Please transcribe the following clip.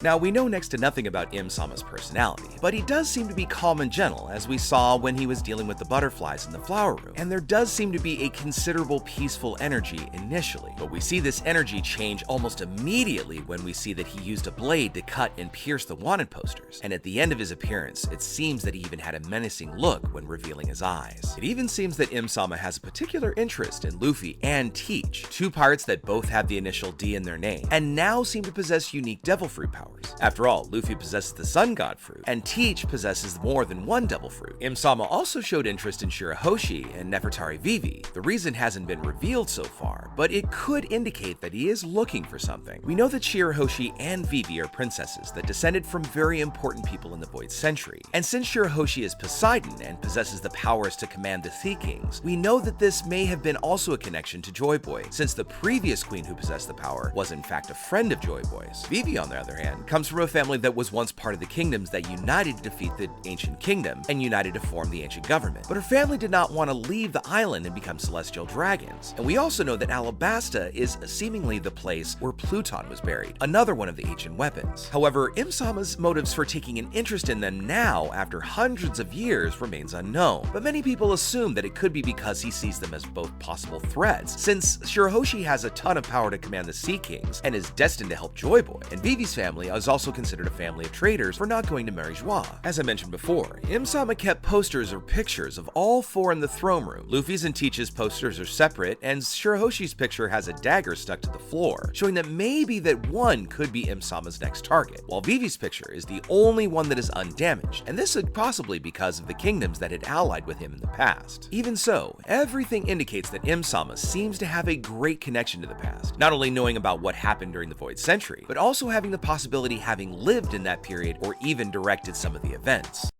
Now, we know next to nothing about Im-sama's personality, but he does seem to be calm and gentle, as we saw when he was dealing with the butterflies in the flower room, and there does seem to be a considerable peaceful energy initially. But we see this energy change almost immediately when we see that he used a blade to cut and pierce the wanted posters, and at the end of his appearance, it seems that he even had a menacing look when revealing his eyes. It even seems that Im-sama has a particular interest in Luffy and Teach, two pirates that both have the initial D in their name, and now seem to possess unique devil fruit powers. After all, Luffy possesses the Sun God fruit, and Teach possesses more than one devil fruit. Im-sama also showed interest in Shirahoshi and Nefertari Vivi. The reason hasn't been revealed so far, but it could indicate that he is looking for something. We know that Shirahoshi and Vivi are princesses that descended from very important people in the Void Century, and since Shirahoshi is Poseidon and possesses the powers to command the Sea Kings, we know that this may have been also a connection to Joy Boy, since the previous queen who possessed the power was in fact a friend of Joy Boy's. Vivi, on the other hand, comes from a family that was once part of the kingdoms that united to defeat the Ancient Kingdom and united to form the Ancient Government. But her family did not want to leave the island and become celestial dragons. And we also know that Alabasta is seemingly the place where Pluton was buried, another one of the ancient weapons. However, Im-sama's motives for taking an interest in them now, after hundreds of years, remains unknown. But many people assume that it could be because he sees them as both possible threats, since Shirahoshi has a ton of power to command the Sea Kings and is destined to help Joy Boy, and Vivi's family is also considered a family of traitors for not going to marry Joie. As I mentioned before, Im-sama kept posters or pictures of all four in the throne room. Luffy's and Teach's posters are separate, and Shirahoshi's picture has a dagger stuck to the floor, showing that maybe that one could be Im-sama's next target, while Vivi's picture is the only one that is undamaged, and this is possibly because of the kingdoms that had allied with him in the past. Even so, everything indicates that Im-sama seems to have a great connection to the past, not only knowing about what happened during the Void Century, but also having the possibility having lived in that period or even directed some of the events.